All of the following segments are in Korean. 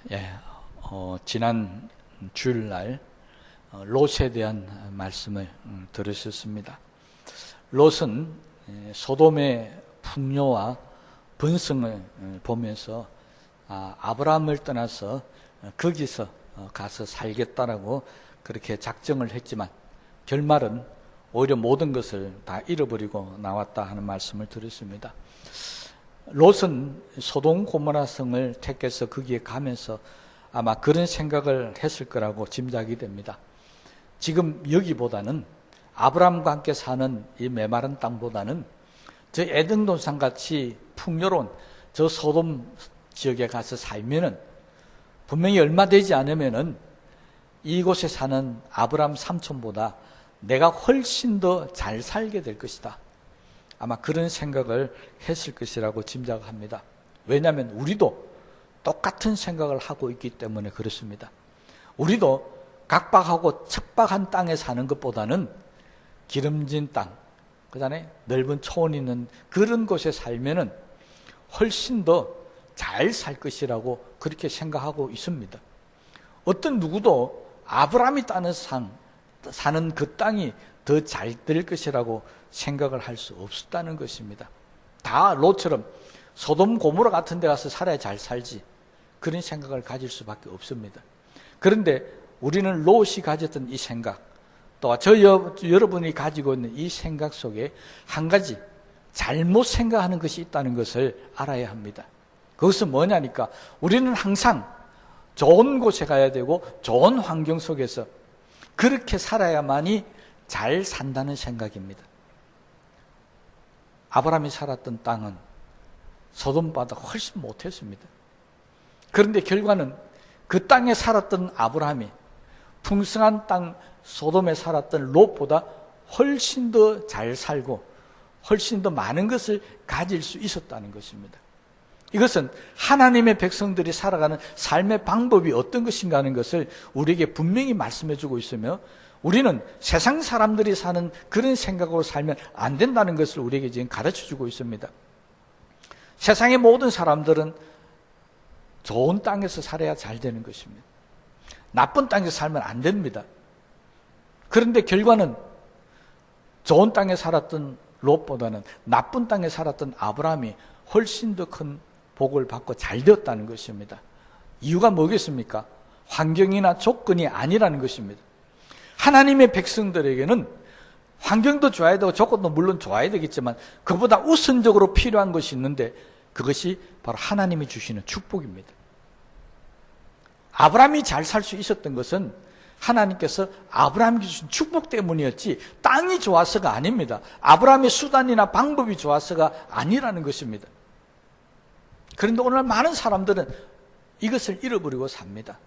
예, 지난 주일날 롯에 대한 말씀을 들으셨습니다. 롯은 소돔의 풍요와 번성을 보면서 아브라함을 떠나서 거기서 가서 살겠다라고 그렇게 작정을 했지만 결말은 오히려 모든 것을 다 잃어버리고 나왔다 하는 말씀을 들었습니다. 롯은 소돔 고모라 성을 택해서 거기에 가면서 아마 그런 생각을 했을 거라고 짐작이 됩니다. 지금 여기보다는 아브라함과 함께 사는 이 메마른 땅보다는 저 에덴 동산 같이 풍요로운 저 소돔 지역에 가서 살면은 분명히 얼마 되지 않으면은 이곳에 사는 아브라함 삼촌보다 내가 훨씬 더 잘 살게 될 것이다. 아마 그런 생각을 했을 것이라고 짐작합니다. 왜냐하면 우리도 똑같은 생각을 하고 있기 때문에 그렇습니다. 우리도 각박하고 척박한 땅에 사는 것보다는 기름진 땅, 그다음에 넓은 초원 있는 그런 곳에 살면은 훨씬 더 잘 살 것이라고 그렇게 생각하고 있습니다. 어떤 누구도 아브라함이 사는 그 땅이 더 잘 될 것이라고 생각을 할 수 없었다는 것입니다. 다 롯처럼 소돔 고모라 같은 데 가서 살아야 잘 살지 그런 생각을 가질 수밖에 없습니다. 그런데 우리는 롯이 가졌던 이 생각, 또 여러분이 가지고 있는 이 생각 속에 한 가지 잘못 생각하는 것이 있다는 것을 알아야 합니다. 그것은 뭐냐니까 우리는 항상 좋은 곳에 가야 되고 좋은 환경 속에서 그렇게 살아야만이 잘 산다는 생각입니다. 아브라함이 살았던 땅은 소돔보다 훨씬 못했습니다. 그런데 결과는 그 땅에 살았던 아브라함이 풍성한 땅 소돔에 살았던 롯보다 훨씬 더 잘 살고 훨씬 더 많은 것을 가질 수 있었다는 것입니다. 이것은 하나님의 백성들이 살아가는 삶의 방법이 어떤 것인가 하는 것을 우리에게 분명히 말씀해 주고 있으며 우리는 세상 사람들이 사는 그런 생각으로 살면 안 된다는 것을 우리에게 지금 가르쳐 주고 있습니다. 세상의 모든 사람들은 좋은 땅에서 살아야 잘 되는 것입니다. 나쁜 땅에서 살면 안 됩니다. 그런데 결과는 좋은 땅에 살았던 롯보다는 나쁜 땅에 살았던 아브라함이 훨씬 더 큰 복을 받고 잘 되었다는 것입니다. 이유가 뭐겠습니까? 환경이나 조건이 아니라는 것입니다. 하나님의 백성들에게는 환경도 좋아야 되고 조건도 물론 좋아야 되겠지만 그보다 우선적으로 필요한 것이 있는데 그것이 바로 하나님이 주시는 축복입니다. 아브라함이 잘 살 수 있었던 것은 하나님께서 아브라함에게 주신 축복 때문이었지 땅이 좋아서가 아닙니다. 아브라함의 수단이나 방법이 좋아서가 아니라는 것입니다. 그런데 오늘 많은 사람들은 이것을 잃어버리고 삽니다.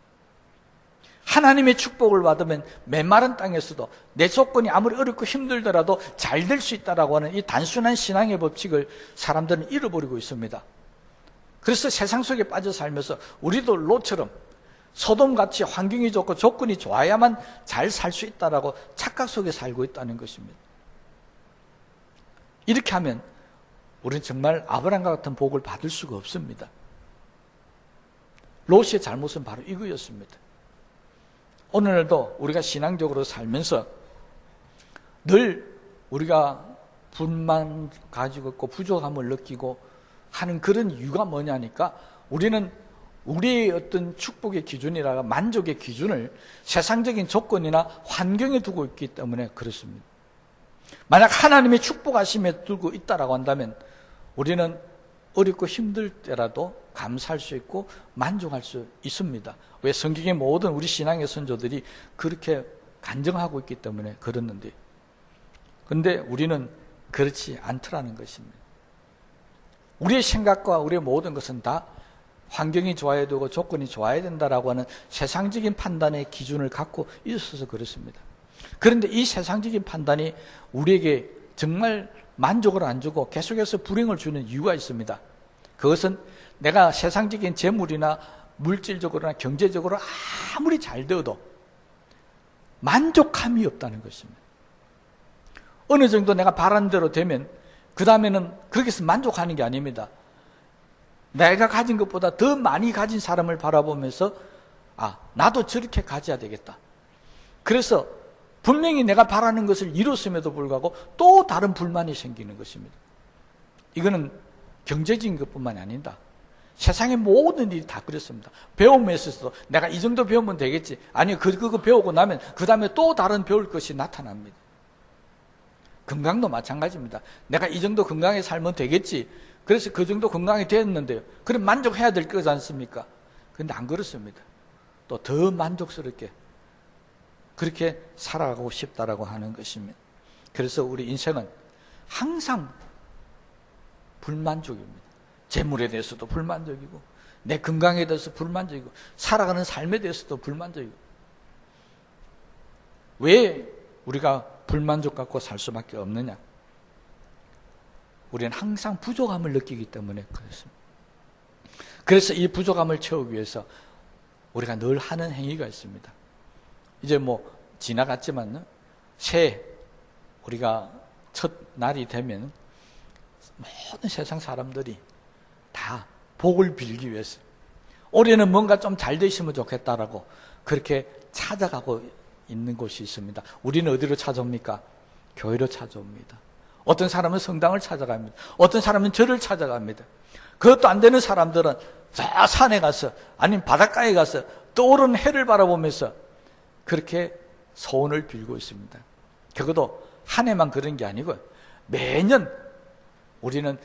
하나님의 축복을 받으면 메마른 땅에서도 내 조건이 아무리 어렵고 힘들더라도 잘 될 수 있다라고 하는 이 단순한 신앙의 법칙을 사람들은 잃어버리고 있습니다. 그래서 세상 속에 빠져 살면서 우리도 롯처럼 소돔같이 환경이 좋고 조건이 좋아야만 잘 살 수 있다라고 착각 속에 살고 있다는 것입니다. 이렇게 하면 우리는 정말 아브라함과 같은 복을 받을 수가 없습니다. 롯의 잘못은 바로 이거였습니다. 오늘도 우리가 신앙적으로 살면서 늘 우리가 불만 가지고 있고 부족함을 느끼고 하는 그런 이유가 뭐냐니까 우리는 우리의 어떤 축복의 기준이라 만족의 기준을 세상적인 조건이나 환경에 두고 있기 때문에 그렇습니다. 만약 하나님의 축복하심에 두고 있다라고 한다면 우리는 어렵고 힘들 때라도 감사할 수 있고 만족할 수 있습니다. 왜? 성경의 모든 우리 신앙의 선조들이 그렇게 간증하고 있기 때문에 그렇는데 그런데 우리는 그렇지 않더라는 것입니다. 우리의 생각과 우리의 모든 것은 다 환경이 좋아야 되고 조건이 좋아야 된다라고 하는 세상적인 판단의 기준을 갖고 있어서 그렇습니다. 그런데 이 세상적인 판단이 우리에게 정말 만족을 안 주고 계속해서 불행을 주는 이유가 있습니다. 그것은 내가 세상적인 재물이나 물질적으로나 경제적으로 아무리 잘 되어도 만족함이 없다는 것입니다. 어느 정도 내가 바란 대로 되면 그 다음에는 거기서 만족하는 게 아닙니다. 내가 가진 것보다 더 많이 가진 사람을 바라보면서 나도 저렇게 가져야 되겠다. 그래서 분명히 내가 바라는 것을 이뤘음에도 불구하고 또 다른 불만이 생기는 것입니다. 이거는 경제적인 것뿐만이 아니다. 세상의 모든 일이 다 그렇습니다. 배움에 있어서도 내가 이 정도 배우면 되겠지. 아니, 그거 배우고 나면 그 다음에 또 다른 배울 것이 나타납니다. 건강도 마찬가지입니다. 내가 이 정도 건강하게 살면 되겠지. 그래서 그 정도 건강이 됐는데요. 그럼 만족해야 될 거지 않습니까? 그런데 안 그렇습니다. 또 더 만족스럽게 그렇게 살아가고 싶다라고 하는 것입니다. 그래서 우리 인생은 항상 불만족입니다. 재물에 대해서도 불만족이고, 내 건강에 대해서 불만족이고, 살아가는 삶에 대해서도 불만족이고. 왜 우리가 불만족 갖고 살 수밖에 없느냐? 우리는 항상 부족함을 느끼기 때문에 그렇습니다. 그래서 이 부족함을 채우기 위해서 우리가 늘 하는 행위가 있습니다. 이제 지나갔지만 새해 우리가 첫 날이 되면 모든 세상 사람들이 다 복을 빌기 위해서 올해는 뭔가 좀 잘 되시면 좋겠다라고 그렇게 찾아가고 있는 곳이 있습니다. 우리는 어디로 찾아옵니까? 교회로 찾아옵니다. 어떤 사람은 성당을 찾아갑니다. 어떤 사람은 절을 찾아갑니다. 그것도 안 되는 사람들은 저 산에 가서 아니면 바닷가에 가서 떠오르는 해를 바라보면서 그렇게 소원을 빌고 있습니다. 적어도 한 해만 그런 게 아니고 매년 우리는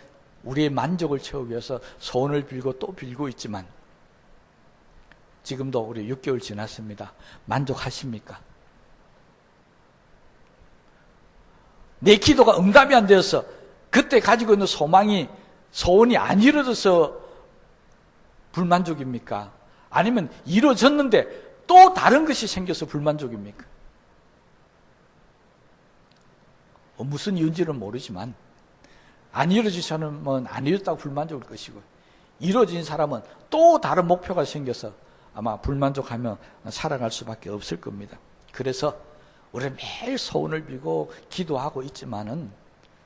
우리의 만족을 채우기 위해서 소원을 빌고 또 빌고 있지만 지금도 우리 6개월 지났습니다. 만족하십니까? 내 기도가 응답이 안 되어서 그때 가지고 있는 소원이 안 이루어져서 불만족입니까? 아니면 이루어졌는데 또 다른 것이 생겨서 불만족입니까? 무슨 이유인지는 모르지만 안 이루어진 사람은 안 이루었다고 불만족할 것이고 이루어진 사람은 또 다른 목표가 생겨서 아마 불만족하며 살아갈 수밖에 없을 겁니다. 그래서 우리는 매일 소원을 빌고 기도하고 있지만은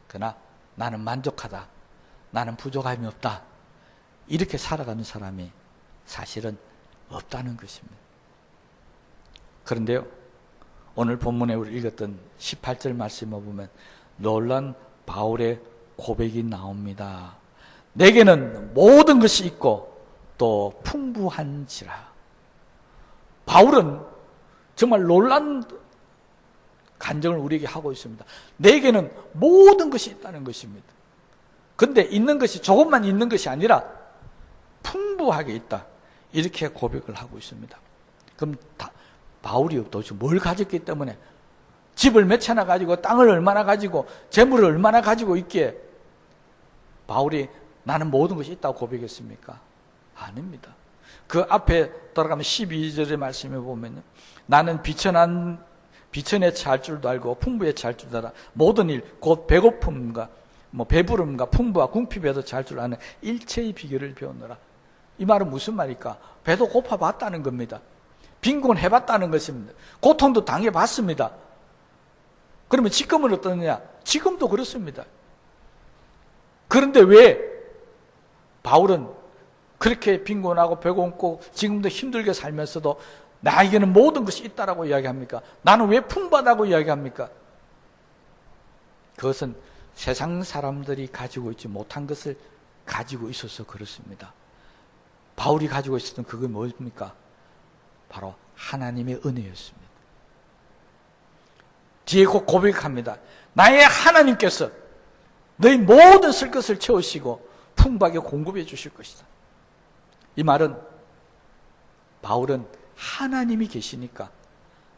그러나 나는 만족하다, 나는 부족함이 없다, 이렇게 살아가는 사람이 사실은 없다는 것입니다. 그런데요, 오늘 본문에 우리 읽었던 18절 말씀을 보면 놀란 바울의 고백이 나옵니다. 내게는 모든 것이 있고 또 풍부한지라. 바울은 정말 놀란 간증을 우리에게 하고 있습니다. 내게는 모든 것이 있다는 것입니다. 그런데 있는 것이 조금만 있는 것이 아니라 풍부하게 있다, 이렇게 고백을 하고 있습니다. 그럼 바울이 도대체 뭘 가졌기 때문에 집을 몇 채나 가지고 땅을 얼마나 가지고 재물을 얼마나 가지고 있기에 바울이 나는 모든 것이 있다고 고백했습니까? 아닙니다. 그 앞에 돌아가면 12절의 말씀에 보면 나는 비천에 처할 줄도 알고 풍부에 처할 줄도 알아. 모든 일 곧 배고픔과 배부름과 풍부와 궁핍에도 처할 줄 아는 일체의 비결을 배웠노라. 이 말은 무슨 말일까? 배도 고파봤다는 겁니다. 빈곤해봤다는 것입니다. 고통도 당해봤습니다. 그러면 지금은 어떠느냐? 지금도 그렇습니다. 그런데 왜 바울은 그렇게 빈곤하고 배고프고 지금도 힘들게 살면서도 나에게는 모든 것이 있다라고 이야기합니까? 나는 왜 풍부하다고 이야기합니까? 그것은 세상 사람들이 가지고 있지 못한 것을 가지고 있어서 그렇습니다. 바울이 가지고 있었던 그게 뭡니까? 바로 하나님의 은혜였습니다. 뒤에 곧 고백합니다. 나의 하나님께서 너희 모든 쓸 것을 채우시고 풍부하게 공급해 주실 것이다. 이 말은 바울은 하나님이 계시니까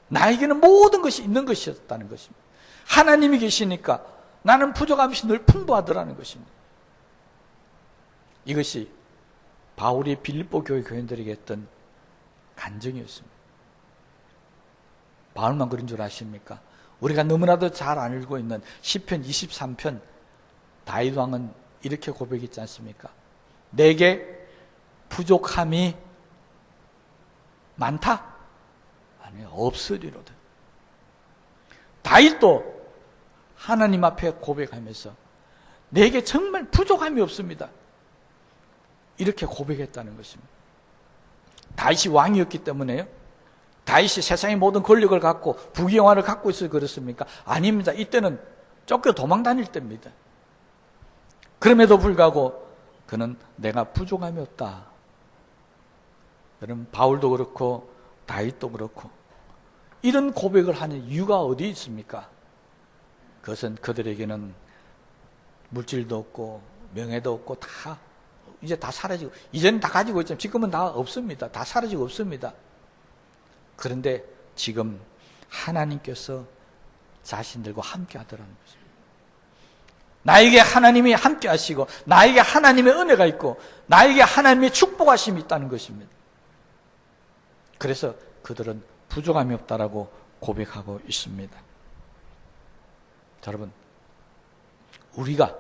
나에게는 모든 것이 있는 것이었다는 것입니다. 하나님이 계시니까 나는 부족함이 없이 늘 풍부하더라는 것입니다. 이것이 바울이 빌립보 교회 교인들에게 했던 간증이었습니다. 바울만 그런 줄 아십니까? 우리가 너무나도 잘 알고 있는 시편 23편 다윗 왕은 이렇게 고백했지 않습니까? 내게 부족함이 많다? 아니, 없으리로다. 다윗도 하나님 앞에 고백하면서 내게 정말 부족함이 없습니다. 이렇게 고백했다는 것입니다. 다윗이 왕이었기 때문에요? 다윗이 세상의 모든 권력을 갖고 부귀영화를 갖고 있어서 그렇습니까? 아닙니다. 이때는 쫓겨 도망 다닐 때입니다. 그럼에도 불구하고 그는 내가 부족함이 없다. 여러분, 바울도 그렇고 다윗도 그렇고 이런 고백을 하는 이유가 어디 있습니까? 그것은 그들에게는 물질도 없고 명예도 없고 다 이제 다 사라지고, 이제는 다 가지고 있지만 지금은 다 없습니다. 다 사라지고 없습니다. 그런데 지금 하나님께서 자신들과 함께 하더라는 것입니다. 나에게 하나님이 함께 하시고 나에게 하나님의 은혜가 있고 나에게 하나님의 축복하심이 있다는 것입니다. 그래서 그들은 부족함이 없다라고 고백하고 있습니다. 여러분, 우리가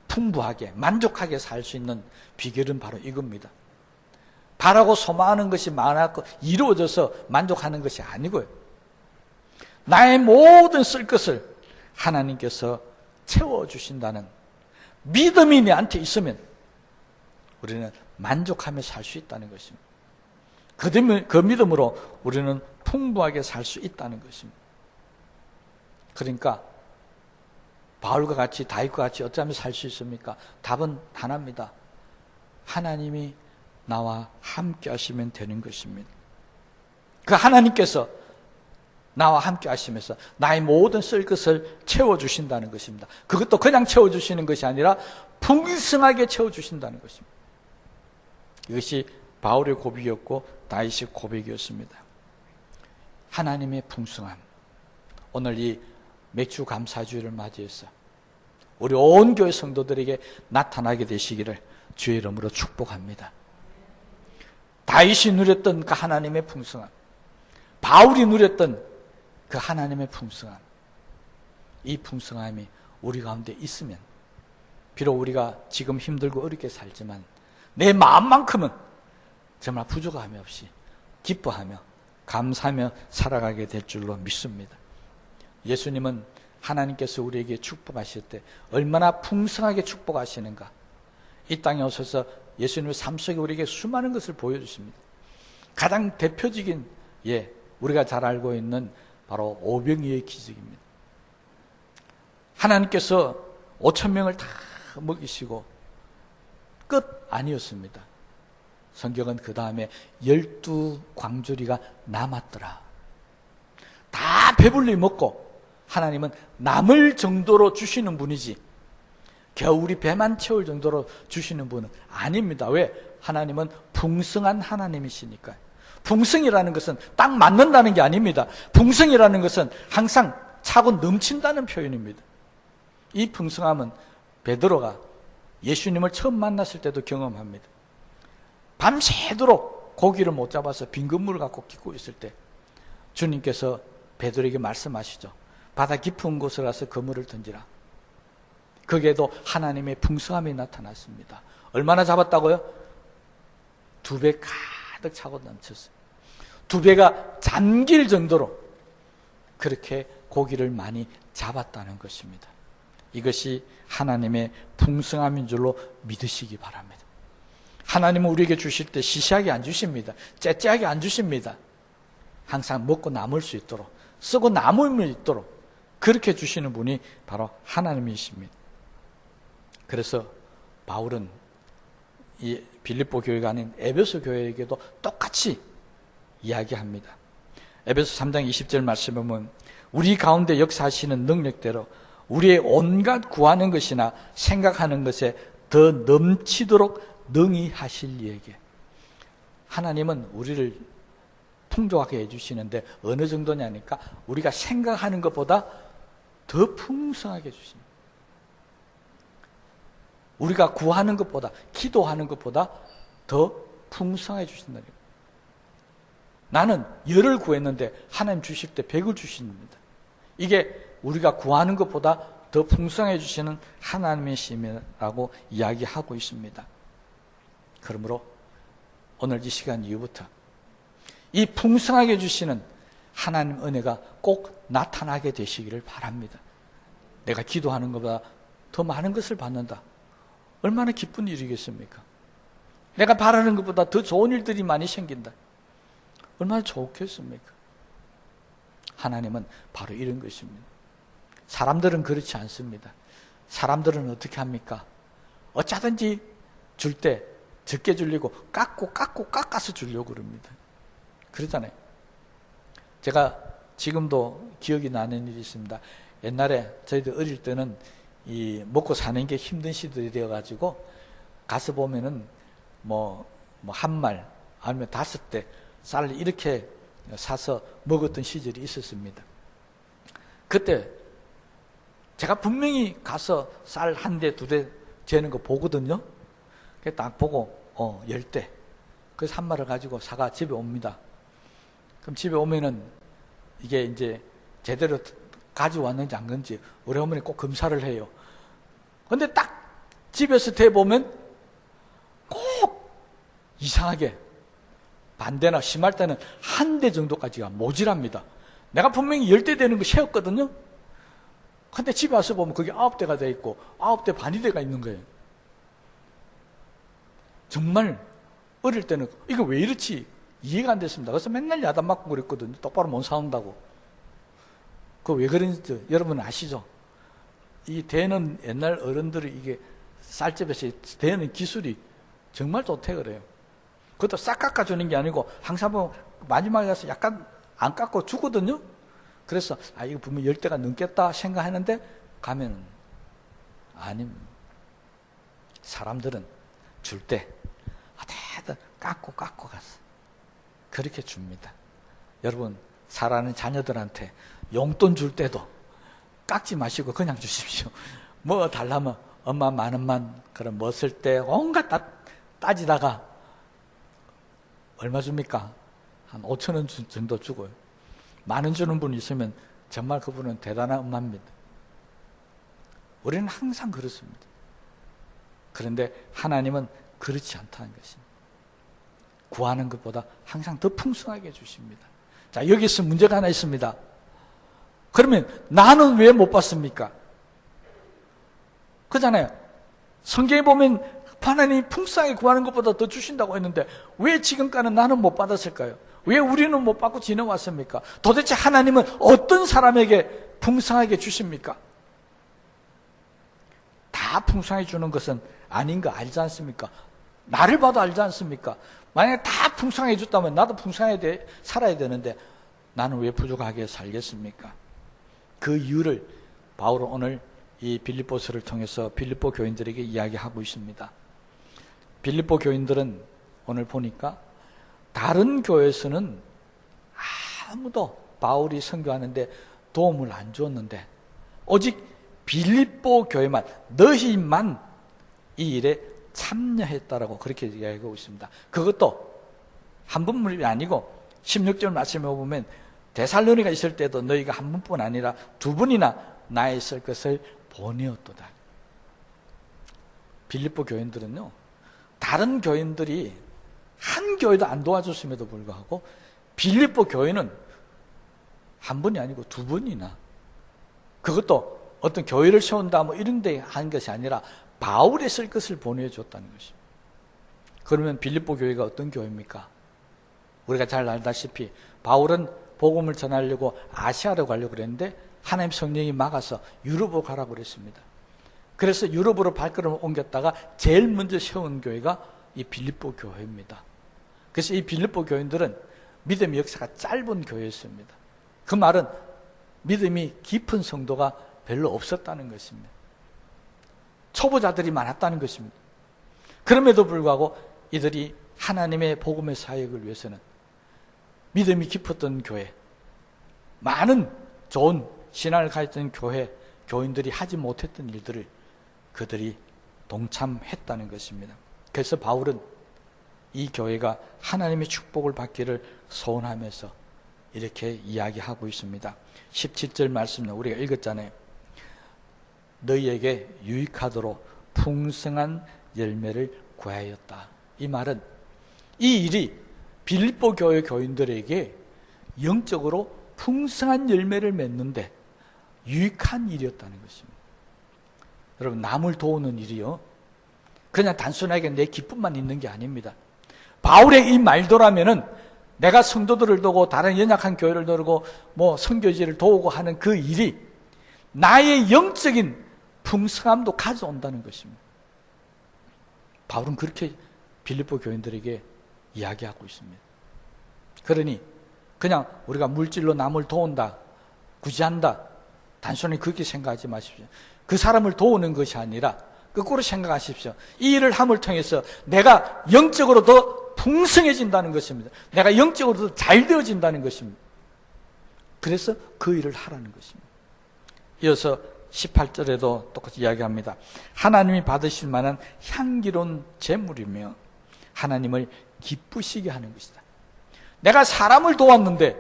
풍부하게 만족하게 살 수 있는 비결은 바로 이겁니다. 바라고 소망하는 것이 많았고 이루어져서 만족하는 것이 아니고요. 나의 모든 쓸 것을 하나님께서 채워주신다는 믿음이 내한테 있으면 우리는 만족하며 살 수 있다는 것입니다. 그 믿음으로 우리는 풍부하게 살 수 있다는 것입니다. 그러니까 바울과 같이 다윗과 같이 어쩌면 살 수 있습니까? 답은 하나입니다. 하나님이 나와 함께 하시면 되는 것입니다. 그 하나님께서 나와 함께 하시면서 나의 모든 쓸 것을 채워주신다는 것입니다. 그것도 그냥 채워주시는 것이 아니라 풍성하게 채워주신다는 것입니다. 이것이 바울의 고백이었고 다윗의 고백이었습니다. 하나님의 풍성함. 오늘 이 맥주 감사주의를 맞이해서 우리 온 교회 성도들에게 나타나게 되시기를 주의 이름으로 축복합니다. 다윗이 누렸던 그 하나님의 풍성함, 바울이 누렸던 그 하나님의 풍성함, 이 풍성함이 우리 가운데 있으면 비록 우리가 지금 힘들고 어렵게 살지만 내 마음만큼은 정말 부족함이 없이 기뻐하며 감사하며 살아가게 될 줄로 믿습니다. 예수님은 하나님께서 우리에게 축복하실 때 얼마나 풍성하게 축복하시는가, 이 땅에 오셔서 예수님의 삶 속에 우리에게 수많은 것을 보여주십니다. 가장 대표적인 우리가 잘 알고 있는 바로 오병이어의 기적입니다. 하나님께서 5,000명을 다 먹이시고 끝 아니었습니다. 성경은 그 다음에 12광주리가 남았더라. 다 배불리 먹고 하나님은 남을 정도로 주시는 분이지 겨우 우리 배만 채울 정도로 주시는 분은 아닙니다. 왜? 하나님은 풍성한 하나님이시니까요. 풍성이라는 것은 딱 맞는다는 게 아닙니다. 풍성이라는 것은 항상 차고 넘친다는 표현입니다. 이 풍성함은 베드로가 예수님을 처음 만났을 때도 경험합니다. 밤새도록 고기를 못 잡아서 빈 그물을 갖고 깃고 있을 때 주님께서 베드로에게 말씀하시죠. 바다 깊은 곳에 가서 그물을 던지라. 거기에도 하나님의 풍성함이 나타났습니다. 얼마나 잡았다고요? 2배 가득 차고 넘쳤어요. 2배가 잠길 정도로 그렇게 고기를 많이 잡았다는 것입니다. 이것이 하나님의 풍성함인 줄로 믿으시기 바랍니다. 하나님은 우리에게 주실 때 시시하게 안 주십니다. 째째하게 안 주십니다. 항상 먹고 남을 수 있도록, 쓰고 남을 수 있도록 그렇게 주시는 분이 바로 하나님이십니다. 그래서 바울은 이 빌립보 교회가 아닌 에베소 교회에게도 똑같이 이야기합니다. 에베소 3장 20절 말씀에 보면 우리 가운데 역사하시는 능력대로 우리의 온갖 구하는 것이나 생각하는 것에 더 넘치도록 능히 하실 이에게. 하나님은 우리를 풍족하게 해주시는데 어느 정도냐니까 우리가 생각하는 것보다 더 풍성하게 해주십니다. 우리가 구하는 것보다, 기도하는 것보다 더 풍성하게 주신다는 거예요. 나는 10을 구했는데 하나님 주실 때 100을 주십니다. 이게 우리가 구하는 것보다 더 풍성해 주시는 하나님의 심이라고 이야기하고 있습니다. 그러므로 오늘 이 시간 이후부터 이 풍성하게 주시는 하나님 은혜가 꼭 나타나게 되시기를 바랍니다. 내가 기도하는 것보다 더 많은 것을 받는다. 얼마나 기쁜 일이겠습니까? 내가 바라는 것보다 더 좋은 일들이 많이 생긴다. 얼마나 좋겠습니까? 하나님은 바로 이런 것입니다. 사람들은 그렇지 않습니다. 사람들은 어떻게 합니까? 어쩌든지 줄 때 적게 주려고 깎아서 주려고 그럽니다. 그러잖아요. 제가 지금도 기억이 나는 일이 있습니다. 옛날에 저희들 어릴 때는 이 먹고 사는 게 힘든 시절이 되어가지고 가서 보면은 한 말 아니면 5대 쌀을 이렇게 사서 먹었던 시절이 있었습니다. 그때 제가 분명히 가서 쌀 1대 2대 재는 거 보거든요. 딱 보고 10대. 그래서 한 말을 가지고 사가 집에 옵니다. 그럼 집에 오면은 이게 이제 제대로 가져왔는지 안 그런지 우리 어머니 꼭 검사를 해요. 근데 딱 집에서 대보면 꼭 이상하게 반대나 심할 때는 1대 정도까지가 모자랍니다. 내가 분명히 10대 되는 거 세웠거든요. 근데 집에 와서 보면 그게 9대가 돼 있고 9대 반이 돼가 있는 거예요. 정말 어릴 때는 이거 왜 이렇지 이해가 안 됐습니다. 그래서 맨날 야단 맞고 그랬거든요. 똑바로 못 사온다고. 그 왜 그런지 여러분 아시죠? 이 대는 옛날 어른들이 이게 쌀집에서 대는 기술이 정말 좋대 그래요. 그것도 싹 깎아주는 게 아니고 항상 보면 마지막에 가서 약간 안 깎고 주거든요. 그래서 이거 분명 10대가 넘겠다 생각하는데 가면 아닙니다. 사람들은 줄 때 어떻게든 깎고 가서 그렇게 줍니다. 여러분 사랑하는 자녀들한테 용돈 줄 때도 깎지 마시고 그냥 주십시오. 뭐 달라면 엄마 10,000원 그럼 뭐 쓸 때 온갖 따지다가 얼마 줍니까? 한 5,000원 정도 주고요. 10,000원 주는 분 있으면 정말 그분은 대단한 엄마입니다. 우리는 항상 그렇습니다. 그런데 하나님은 그렇지 않다는 것입니다. 구하는 것보다 항상 더 풍성하게 주십니다. 자, 여기서 문제가 하나 있습니다. 그러면 나는 왜 못 받습니까? 그잖아요. 성경에 보면 하나님이 풍성하게 구하는 것보다 더 주신다고 했는데 왜 지금까지 나는 못 받았을까요? 왜 우리는 못 받고 지내왔습니까? 도대체 하나님은 어떤 사람에게 풍성하게 주십니까? 다 풍성하게 주는 것은 아닌 거 알지 않습니까? 나를 봐도 알지 않습니까? 만약에 다 풍성하게 줬다면 나도 풍성하게 살아야 되는데 나는 왜 부족하게 살겠습니까? 그 이유를 바울은 오늘 이 빌립보서를 통해서 빌립보 교인들에게 이야기하고 있습니다. 빌립보 교인들은 오늘 보니까 다른 교회에서는 아무도 바울이 선교하는데 도움을 안 줬는데 오직 빌립보 교회만 너희만 이 일에 참여했다라고 그렇게 이야기하고 있습니다. 그것도 한 분이 아니고 16절 말씀에 보면 데살로니가 있을 때도 너희가 한 분뿐 아니라 2분이나 나에 있을 것을 보내었도다. 빌립보 교인들은요, 다른 교인들이 한 교회도 안 도와줬음에도 불구하고 빌립보 교회는 한 분이 아니고 2분이나, 그것도 어떤 교회를 세운다 뭐 이런 데 한 것이 아니라 바울에 쓸 것을 보내줬다는 것입니다. 그러면 빌립보 교회가 어떤 교회입니까? 우리가 잘 알다시피 바울은 복음을 전하려고 아시아로 가려고 그랬는데 하나님 성령이 막아서 유럽으로 가라고 그랬습니다. 그래서 유럽으로 발걸음을 옮겼다가 제일 먼저 세운 교회가 이 빌립보 교회입니다. 그래서 이 빌립보 교인들은 믿음의 역사가 짧은 교회였습니다. 그 말은 믿음이 깊은 성도가 별로 없었다는 것입니다. 초보자들이 많았다는 것입니다. 그럼에도 불구하고 이들이 하나님의 복음의 사역을 위해서는 믿음이 깊었던 교회, 많은 좋은 신앙을 가졌던 교회, 교인들이 하지 못했던 일들을 그들이 동참했다는 것입니다. 그래서 바울은 이 교회가 하나님의 축복을 받기를 소원하면서 이렇게 이야기하고 있습니다. 17절 말씀은 우리가 읽었잖아요. 너희에게 유익하도록 풍성한 열매를 구하였다. 이 말은 이 일이 빌립보 교회 교인들에게 영적으로 풍성한 열매를 맺는데 유익한 일이었다는 것입니다. 여러분, 남을 도우는 일이요, 그냥 단순하게 내 기쁨만 있는 게 아닙니다. 바울의 이 말도라면은 내가 성도들을 도우고 다른 연약한 교회를 도우고 뭐 선교지를 도우고 하는 그 일이 나의 영적인 풍성함도 가져온다는 것입니다. 바울은 그렇게 빌립보 교인들에게 이야기하고 있습니다. 그러니 그냥 우리가 물질로 남을 도운다, 구제한다, 단순히 그렇게 생각하지 마십시오. 그 사람을 도우는 것이 아니라 거꾸로 생각하십시오. 이 일을 함을 통해서 내가 영적으로 더 풍성해진다는 것입니다. 내가 영적으로 더 잘 되어진다는 것입니다. 그래서 그 일을 하라는 것입니다. 이어서 18절에도 똑같이 이야기합니다. 하나님이 받으실 만한 향기로운 제물이며 하나님을 기쁘시게 하는 것이다. 내가 사람을 도왔는데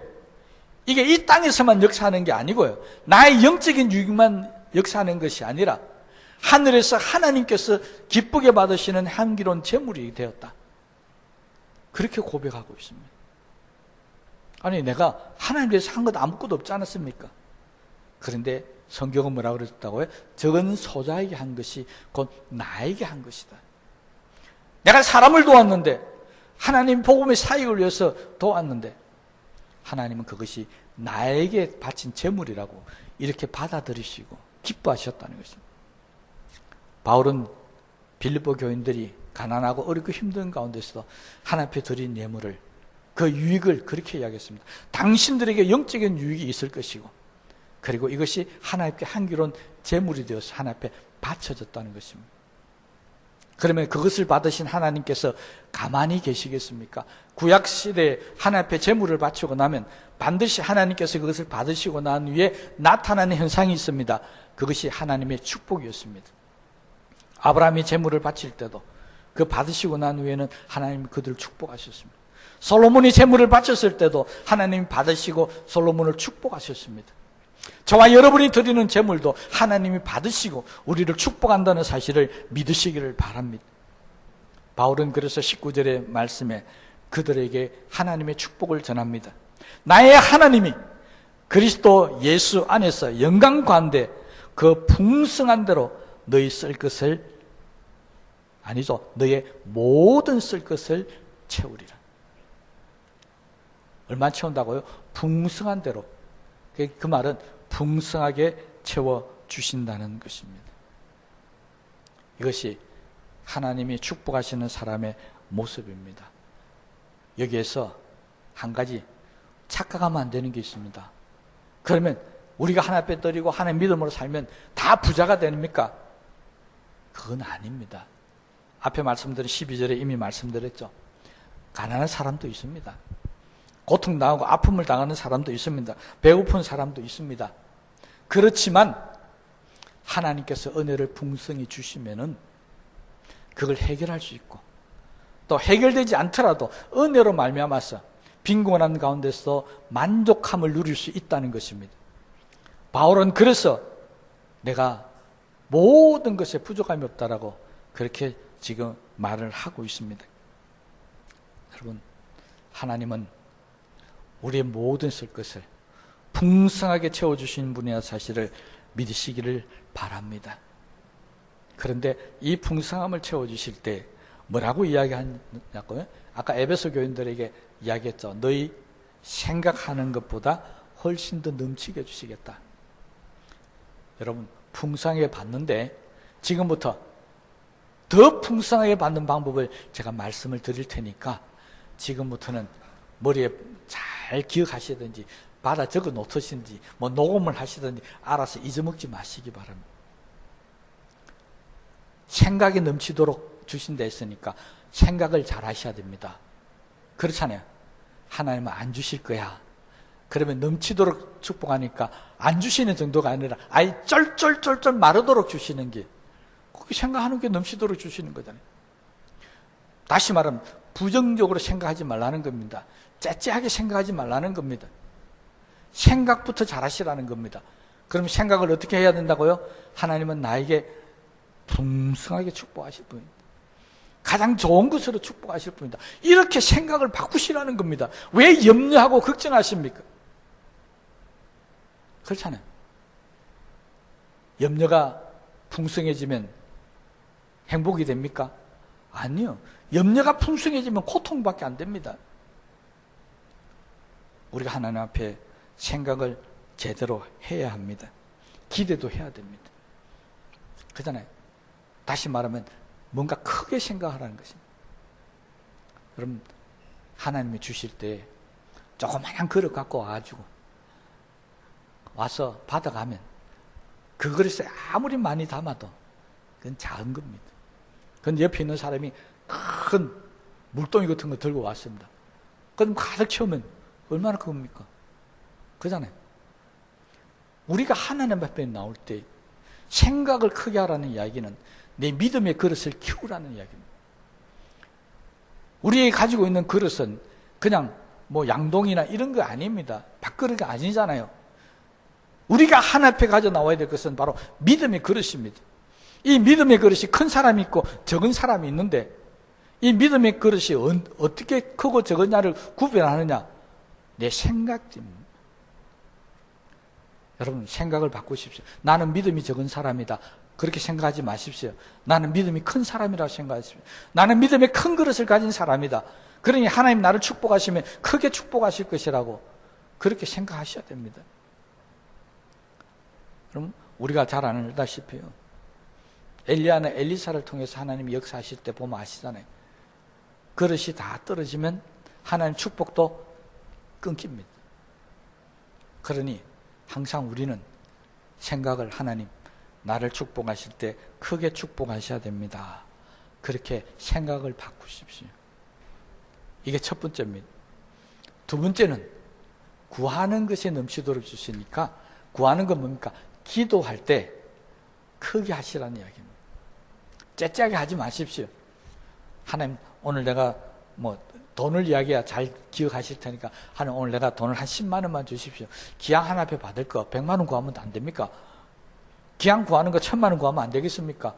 이게 이 땅에서만 역사하는 게 아니고요. 나의 영적인 유익만 역사하는 것이 아니라 하늘에서 하나님께서 기쁘게 받으시는 향기로운 제물이 되었다. 그렇게 고백하고 있습니다. 아니 내가 하나님 위해서 한 것 아무것도 없지 않았습니까? 그런데 성경은 뭐라고 그랬다고요? 적은 소자에게 한 것이 곧 나에게 한 것이다. 내가 사람을 도왔는데 하나님 복음의 사역을 위해서 도왔는데 하나님은 그것이 나에게 바친 제물이라고 이렇게 받아들이시고 기뻐하셨다는 것입니다. 바울은 빌립보 교인들이 가난하고 어렵고 힘든 가운데서도 하나님 앞에 드린 예물을 그 유익을 그렇게 이야기했습니다. 당신들에게 영적인 유익이 있을 것이고 그리고 이것이 하나님께 향기로운 제물이 되어서 하나님 앞에 바쳐졌다는 것입니다. 그러면 그것을 받으신 하나님께서 가만히 계시겠습니까? 구약시대에 하나님 앞에 제물을 바치고 나면 반드시 하나님께서 그것을 받으시고 난 후에 나타나는 현상이 있습니다. 그것이 하나님의 축복이었습니다. 아브라함이 제물을 바칠 때도 그 받으시고 난 후에는 하나님이 그들을 축복하셨습니다. 솔로몬이 제물을 바쳤을 때도 하나님이 받으시고 솔로몬을 축복하셨습니다. 저와 여러분이 드리는 제물도 하나님이 받으시고 우리를 축복한다는 사실을 믿으시기를 바랍니다. 바울은 그래서 19절의 말씀에 그들에게 하나님의 축복을 전합니다. 나의 하나님이 그리스도 예수 안에서 영광 가운데 그 풍성한 대로 너희 쓸 것을 아니죠. 너의 모든 쓸 것을 채우리라. 얼마 채운다고요? 풍성한 대로. 그 말은 풍성하게 채워주신다는 것입니다. 이것이 하나님이 축복하시는 사람의 모습입니다. 여기에서 한 가지 착각하면 안 되는 게 있습니다. 그러면 우리가 하나님 앞에 드리고 하나님 믿음으로 살면 다 부자가 됩니까? 그건 아닙니다. 앞에 말씀드린 12절에 이미 말씀드렸죠. 가난한 사람도 있습니다. 고통당하고 아픔을 당하는 사람도 있습니다. 배고픈 사람도 있습니다. 그렇지만 하나님께서 은혜를 풍성히 주시면은 그걸 해결할 수 있고 또 해결되지 않더라도 은혜로 말미암아서 빈곤한 가운데서 만족함을 누릴 수 있다는 것입니다. 바울은 그래서 내가 모든 것에 부족함이 없다라고 그렇게 지금 말을 하고 있습니다. 여러분, 하나님은 우리의 모든 쓸 것을 풍성하게 채워주신 분이야 사실을 믿으시기를 바랍니다. 그런데 이 풍성함을 채워주실 때 뭐라고 이야기하냐고요? 아까 에베소 교인들에게 이야기했죠. 너희 생각하는 것보다 훨씬 더 넘치게 해주시겠다. 여러분, 풍성하게 받는데 지금부터 더 풍성하게 받는 방법을 제가 말씀을 드릴 테니까 지금부터는 머리에 잘 기억하시든지 받아 적어 놓으시든지 뭐 녹음을 하시든지 알아서 잊어먹지 마시기 바랍니다. 생각이 넘치도록 주신다 했으니까 생각을 잘 하셔야 됩니다. 그렇잖아요. 하나님은 안 주실 거야. 그러면 넘치도록 축복하니까 안 주시는 정도가 아니라 아예 쩔쩔쩔쩔 마르도록 주시는 게 그렇게 생각하는 게 넘치도록 주시는 거잖아요. 다시 말하면 부정적으로 생각하지 말라는 겁니다. 째째하게 생각하지 말라는 겁니다. 생각부터 잘하시라는 겁니다. 그럼 생각을 어떻게 해야 된다고요? 하나님은 나에게 풍성하게 축복하실 분입니다. 가장 좋은 것으로 축복하실 분이다. 이렇게 생각을 바꾸시라는 겁니다. 왜 염려하고 걱정하십니까? 그렇잖아요. 염려가 풍성해지면 행복이 됩니까? 아니요. 염려가 풍성해지면 고통밖에 안 됩니다. 우리가 하나님 앞에 생각을 제대로 해야 합니다. 기대도 해야 됩니다. 그잖아요. 다시 말하면 뭔가 크게 생각하라는 것입니다. 여러분, 하나님이 주실 때 조그마한 그릇 갖고 와가지고 와서 받아가면 그 그릇에 아무리 많이 담아도 그건 작은 겁니다. 그런데 옆에 있는 사람이 큰 물동이 같은 거 들고 왔습니다. 그럼 가득 채우면 얼마나 큽니까? 그잖아요. 우리가 하나님 앞에 나올 때 생각을 크게 하라는 이야기는 내 믿음의 그릇을 키우라는 이야기입니다. 우리가 가지고 있는 그릇은 그냥 뭐 양동이나 이런 거 아닙니다. 밥그릇이 아니잖아요. 우리가 하나님 앞에 가져 나와야 될 것은 바로 믿음의 그릇입니다. 이 믿음의 그릇이 큰 사람이 있고 적은 사람이 있는데 이 믿음의 그릇이 어떻게 크고 적으냐를 구별하느냐? 내 생각 때문입니다. 여러분, 생각을 바꾸십시오. 나는 믿음이 적은 사람이다. 그렇게 생각하지 마십시오. 나는 믿음이 큰 사람이라고 생각하십시오. 나는 믿음의 큰 그릇을 가진 사람이다. 그러니 하나님 나를 축복하시면 크게 축복하실 것이라고 그렇게 생각하셔야 됩니다. 그럼 우리가 잘 알다시피요, 엘리야나 엘리사를 통해서 하나님이 역사하실 때 보면 아시잖아요. 그릇이 다 떨어지면 하나님 축복도 끊깁니다. 그러니 항상 우리는 생각을 하나님 나를 축복하실 때 크게 축복하셔야 됩니다. 그렇게 생각을 바꾸십시오. 이게 첫 번째입니다. 두 번째는 구하는 것에 넘치도록 주시니까 구하는 건 뭡니까? 기도할 때 크게 하시라는 이야기입니다. 째째하게 하지 마십시오. 하나님, 오늘 내가 뭐 돈을 이야기해야 잘 기억하실 테니까 하나님, 오늘 내가 돈을 한 10만 원만 주십시오. 기왕 하나 앞에 받을 거 100만 원 구하면 안 됩니까? 기왕 구하는 거 1000만 원 구하면 안 되겠습니까?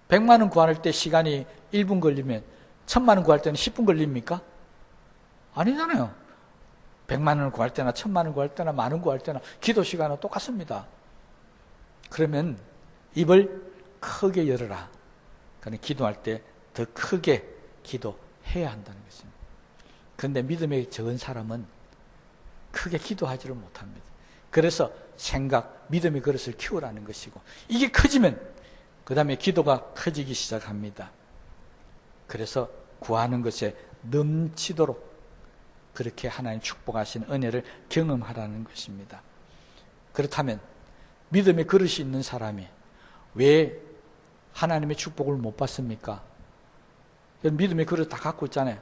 100만 원 구할 때 시간이 1분 걸리면 1000만 원 구할 때는 10분 걸립니까? 아니잖아요. 100만 원을 구할 때나 1000만 원 구할 때나 만 원 구할 때나 기도 시간은 똑같습니다. 그러면 입을 크게 열어라. 그러니 기도할 때 더 크게 기도해야 한다는 것입니다. 그런데 믿음이 적은 사람은 크게 기도하지를 못합니다. 그래서 생각, 믿음의 그릇을 키우라는 것이고, 이게 커지면 그 다음에 기도가 커지기 시작합니다. 그래서 구하는 것에 넘치도록 그렇게 하나님 축복하신 은혜를 경험하라는 것입니다. 그렇다면 믿음의 그릇이 있는 사람이 왜 하나님의 축복을 못 받습니까? 믿음의 그릇 다 갖고 있잖아요.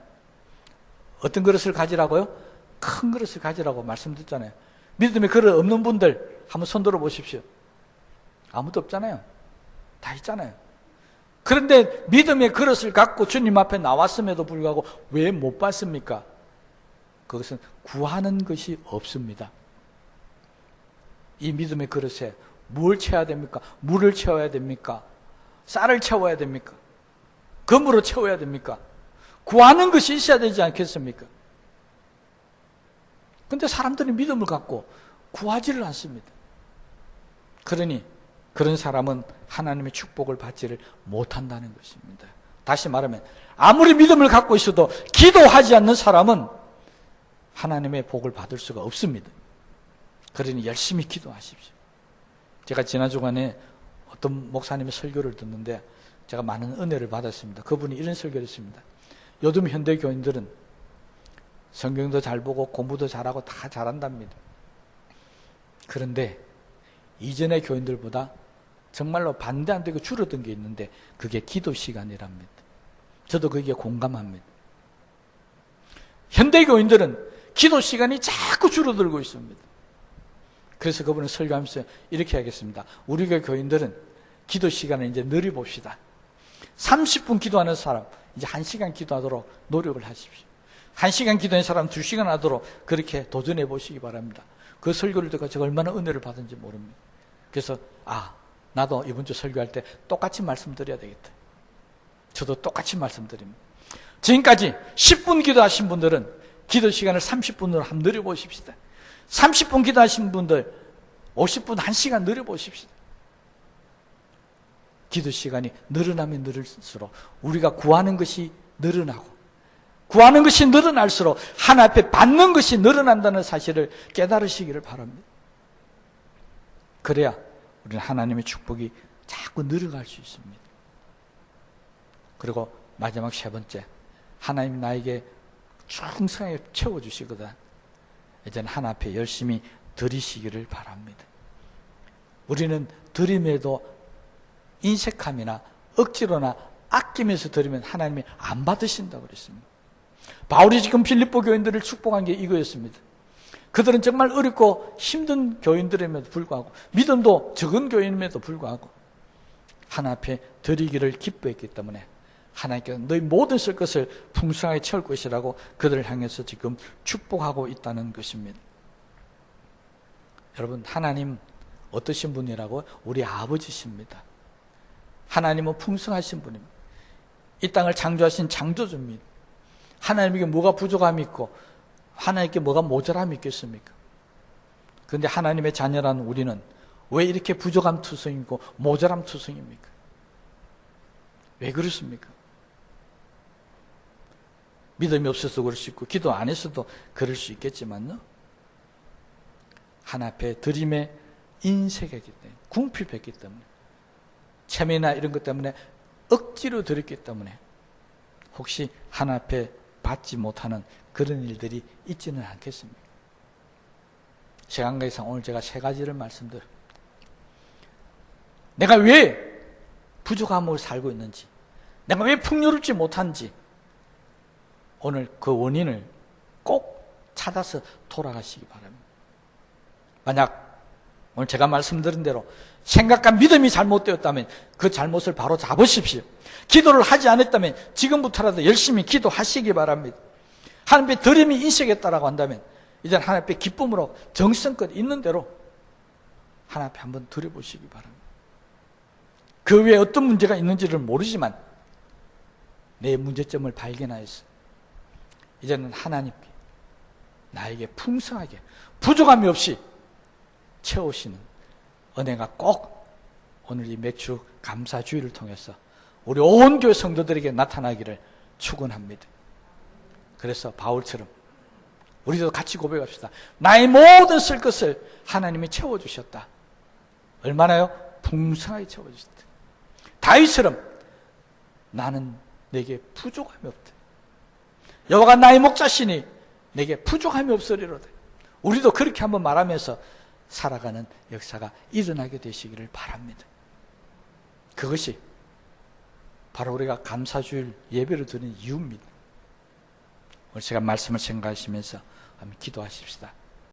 어떤 그릇을 가지라고요? 큰 그릇을 가지라고 말씀드렸잖아요. 믿음의 그릇 없는 분들 한번 손 들어 보십시오. 아무도 없잖아요. 다 있잖아요. 그런데 믿음의 그릇을 갖고 주님 앞에 나왔음에도 불구하고 왜 못 받습니까? 그것은 구하는 것이 없습니다. 이 믿음의 그릇에 뭘 채워야 됩니까? 물을 채워야 됩니까? 쌀을 채워야 됩니까? 금으로 채워야 됩니까? 구하는 것이 있어야 되지 않겠습니까? 그런데 사람들이 믿음을 갖고 구하지를 않습니다. 그러니 그런 사람은 하나님의 축복을 받지를 못한다는 것입니다. 다시 말하면 아무리 믿음을 갖고 있어도 기도하지 않는 사람은 하나님의 복을 받을 수가 없습니다. 그러니 열심히 기도하십시오. 제가 지난 주간에 어떤 목사님의 설교를 듣는데 제가 많은 은혜를 받았습니다. 그분이 이런 설교를 했습니다. 요즘 현대 교인들은 성경도 잘 보고 공부도 잘하고 다 잘한답니다. 그런데 이전의 교인들보다 정말로 반대 안 되고 줄어든 게 있는데 그게 기도 시간이랍니다. 저도 거기에 공감합니다. 현대 교인들은 기도 시간이 자꾸 줄어들고 있습니다. 그래서 그분은 설교하면서 이렇게 하겠습니다. 우리 교인들은 기도 시간을 이제 늘려봅시다. 30분 기도하는 사람 이제 1시간 기도하도록 노력을 하십시오. 1시간 기도하는 사람 2시간 하도록 그렇게 도전해 보시기 바랍니다. 그 설교를 듣고 제가 얼마나 은혜를 받은지 모릅니다. 그래서 나도 이번 주 설교할 때 똑같이 말씀드려야 되겠다. 저도 똑같이 말씀드립니다. 지금까지 10분 기도하신 분들은 기도 시간을 30분으로 한번 늘려보십시다. 30분 기도하신 분들 50분 1시간 늘려보십시다. 기도 시간이 늘어나면 늘을수록 우리가 구하는 것이 늘어나고, 구하는 것이 늘어날수록 하나님 앞에 받는 것이 늘어난다는 사실을 깨달으시기를 바랍니다. 그래야 우리는 하나님의 축복이 자꾸 늘어갈 수 있습니다. 그리고 마지막 세 번째, 하나님 나에게 충성하게 채워주시거든 이제는 하나님 앞에 열심히 드리시기를 바랍니다. 우리는 드림에도 인색함이나 억지로나 아끼면서 드리면 하나님이 안 받으신다고 그랬습니다. 바울이 지금 빌립보 교인들을 축복한 게 이거였습니다. 그들은 정말 어렵고 힘든 교인들임에도 불구하고, 믿음도 적은 교인임에도 불구하고 하나님 앞에 드리기를 기뻐했기 때문에 하나님께서 너희 모든 쓸 것을 풍성하게 채울 것이라고 그들을 향해서 지금 축복하고 있다는 것입니다. 여러분, 하나님 어떠신 분이라고? 우리 아버지십니다. 하나님은 풍성하신 분입니다. 이 땅을 창조하신 창조주입니다. 하나님에게 뭐가 부족함이 있고 하나님께 뭐가 모자람이 있겠습니까? 그런데 하나님의 자녀라는 우리는 왜 이렇게 부족함 투성이고 모자람 투성입니까? 왜 그렇습니까? 믿음이 없어서 그럴 수 있고 기도 안 했어도 그럴 수 있겠지만요, 하나님 앞에 드림에 인색했기 때문에, 궁핍했기 때문에, 체면이나 이런 것 때문에 억지로 드렸기 때문에 혹시 하나님 앞에 받지 못하는 그런 일들이 있지는 않겠습니까? 시간 관계상 오늘 제가 세 가지를 말씀드립니다. 내가 왜 부족함으로 살고 있는지, 내가 왜 풍요롭지 못한지, 오늘 그 원인을 꼭 찾아서 돌아가시기 바랍니다. 만약 오늘 제가 말씀드린 대로 생각과 믿음이 잘못되었다면 그 잘못을 바로 잡으십시오. 기도를 하지 않았다면 지금부터라도 열심히 기도하시기 바랍니다. 하나님 앞에 드림이 인식했다라고 한다면 이제 하나님 앞에 기쁨으로 정성껏 있는 대로 하나님 앞에 한번 드려보시기 바랍니다. 그 외에 어떤 문제가 있는지를 모르지만 내 문제점을 발견하였어. 이제는 하나님께 나에게 풍성하게 부족함이 없이 채우시는 은혜가 꼭 오늘 이 맥주 감사주의를 통해서 우리 온 교회 성도들에게 나타나기를 축원합니다. 그래서 바울처럼 우리도 같이 고백합시다. 나의 모든 쓸 것을 하나님이 채워주셨다. 얼마나요? 풍성하게 채워주셨다. 다윗처럼 나는 내게 부족함이 없다. 여호와가 나의 목자시니 내게 부족함이 없으리로다. 우리도 그렇게 한번 말하면서 살아가는 역사가 일어나게 되시기를 바랍니다. 그것이 바로 우리가 감사주일 예배를 드리는 이유입니다. 오늘 제가 말씀을 생각하시면서 한번 기도하십시다.